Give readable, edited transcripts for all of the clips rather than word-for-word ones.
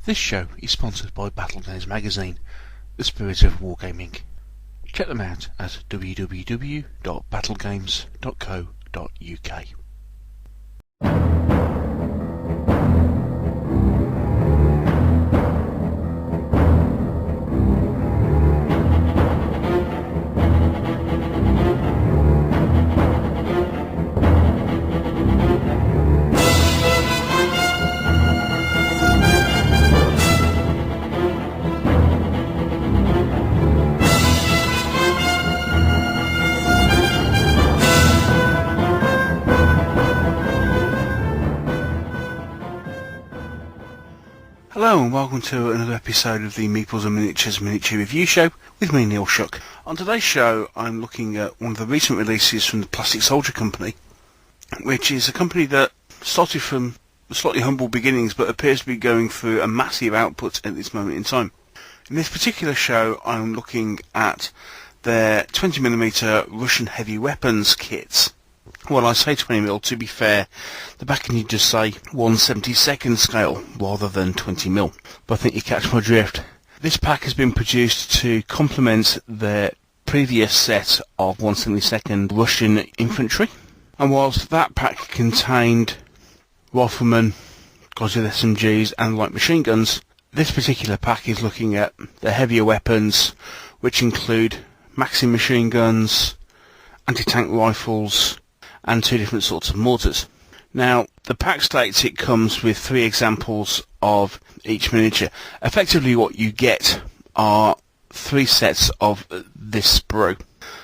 This show is sponsored by Battle Games magazine, the spirit of wargaming. Check them out at www.battlegames.co.uk. Hello and welcome to another episode of the Meeples and Miniatures Miniature Review Show with me, Neil Shuck. On today's show I'm looking at one of the recent releases from the Plastic Soldier Company, which is a company that started from slightly humble beginnings but appears to be going through a massive output at this moment in time. In this particular show I'm looking at their 20mm Russian Heavy Weapons kits. Well, I say 20mm, to be fair, the packaging just say 1/72 scale rather than 20mm, but I think you catch my drift. This pack has been produced to complement their previous set of 1/72 Russian infantry, and whilst that pack contained riflemen, guys with SMGs and light machine guns, this particular pack is looking at the heavier weapons, which include Maxim machine guns, anti-tank rifles, and two different sorts of mortars. Now, the pack states it comes with 3 examples of each miniature. Effectively what you get are 3 sets of this sprue.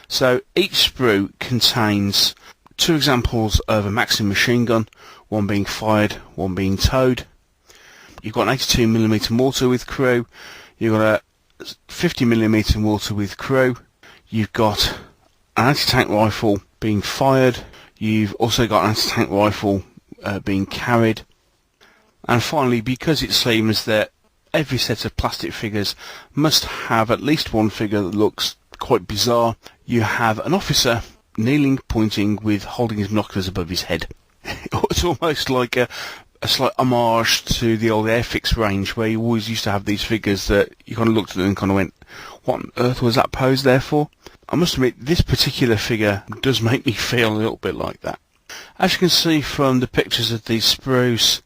So each sprue contains 2 examples of a Maxim machine gun, one being fired, one being towed. You've got an 82mm mortar with crew, you've got a 50mm mortar with crew, you've got an anti-tank rifle being fired, you've also got an anti-tank rifle being carried, and finally, because it seems that every set of plastic figures must have at least one figure that looks quite bizarre, you have an officer kneeling, pointing, with holding his binoculars above his head. It's almost like a slight homage to the old Airfix range, where you always used to have these figures that you kind of looked at them and kind of went, what on earth was that pose there for? I must admit, this particular figure does make me feel a little bit like that. As you can see from the pictures of these sprues,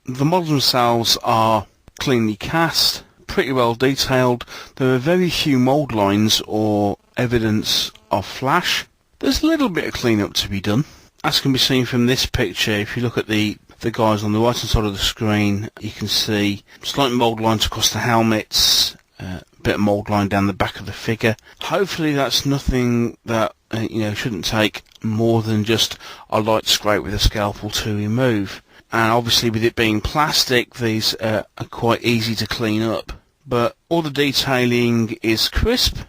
the models themselves are cleanly cast, pretty well detailed. There are very few mould lines or evidence of flash. There's a little bit of clean-up to be done. As can be seen from this picture, if you look at the guys on the right hand side of the screen, you can see slight mould lines across the helmets, a bit of mould line down the back of the figure. Hopefully that's nothing that shouldn't take more than just a light scrape with a scalpel to remove. And obviously with it being plastic, these are quite easy to clean up. But all the detailing is crisp,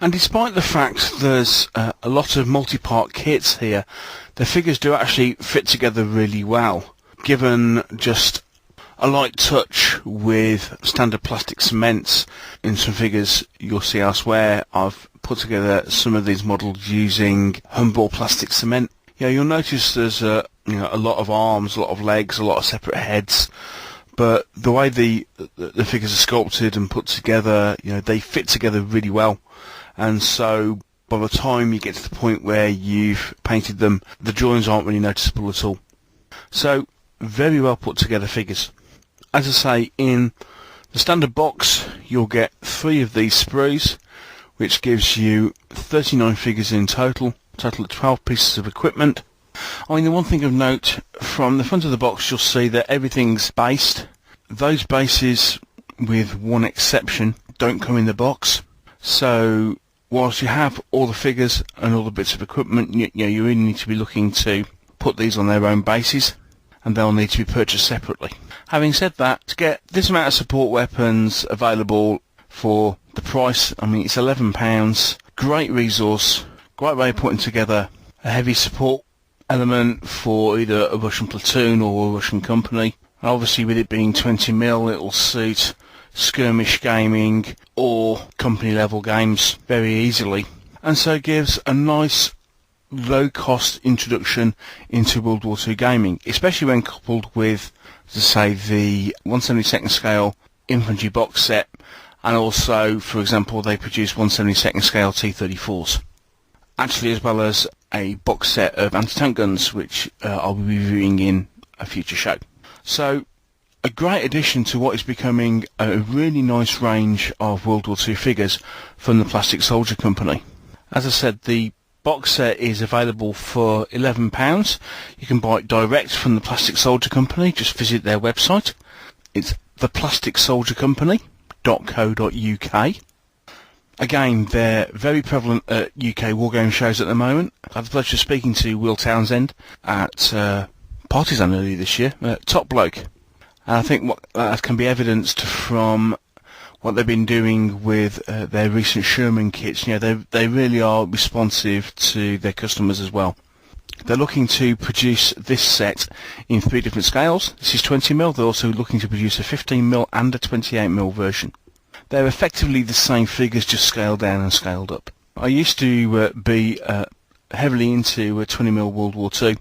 and despite the fact there's a lot of multi-part kits here, the figures do actually fit together really well, given just a light touch with standard plastic cements. In some figures you'll see elsewhere, I've put together some of these models using Humbrol plastic cement. You'll notice there's a lot of arms, a lot of legs, a lot of separate heads, but the way the figures are sculpted and put together, they fit together really well. And so by the time you get to the point where you've painted them, the joins aren't really noticeable at all. So very well put together figures. As I say, in the standard box you'll get 3 of these sprues, which gives you 39 figures in total of 12 pieces of equipment. The one thing of note, from the front of the box you'll see that everything's based. Those bases, with one exception, don't come in the box. So whilst you have all the figures and all the bits of equipment, you really need to be looking to put these on their own bases, and they'll need to be purchased separately. Having said that, to get this amount of support weapons available for the price, it's £11, great resource, great way of putting together a heavy support element for either a Russian platoon or a Russian company. And obviously with it being 20mm, it'll suit skirmish gaming or company level games very easily, and so it gives a nice low cost introduction into World War II gaming, especially when coupled with to say the 1/72 scale infantry box set, and also, for example, they produce 1/72 scale T-34s. Actually, as well as a box set of anti-tank guns, which I'll be reviewing in a future show. So, a great addition to what is becoming a really nice range of World War II figures from the Plastic Soldier Company. As I said, the box set is available for £11. You can buy it direct from the Plastic Soldier Company. Just visit their website. It's theplasticsoldiercompany.co.uk. Again, they're very prevalent at UK wargame shows at the moment. I had the pleasure of speaking to Will Townsend at Partisan earlier this year. Top bloke. And I think what that can be evidenced from what they've been doing with their recent Sherman kits. You know, they really are responsive to their customers as well. They're looking to produce this set in 3 different scales. This is 20mm. They're also looking to produce a 15mm and a 28mm version. They're effectively the same figures, just scaled down and scaled up. I used to be heavily into 20mm World War II.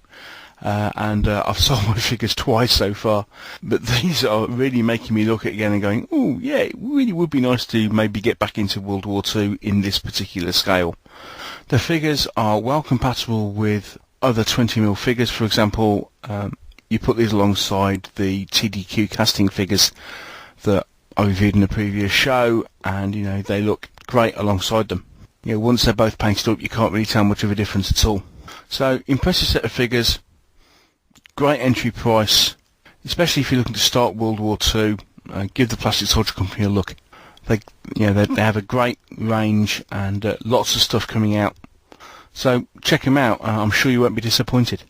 And I've sold my figures twice so far, but these are really making me look at it again and going, oh yeah, it really would be nice to maybe get back into World War II in this particular scale. The figures are well compatible with other 20mm figures. For example, you put these alongside the TDQ casting figures that I reviewed in a previous show, and you know, they look great alongside them. You know, once they're both painted up, you can't really tell much of a difference at all. So, impressive set of figures. Great entry price, especially if you're looking to start World War II. Give the Plastic Soldier Company a look. They have a great range and lots of stuff coming out. So check them out. I'm sure you won't be disappointed.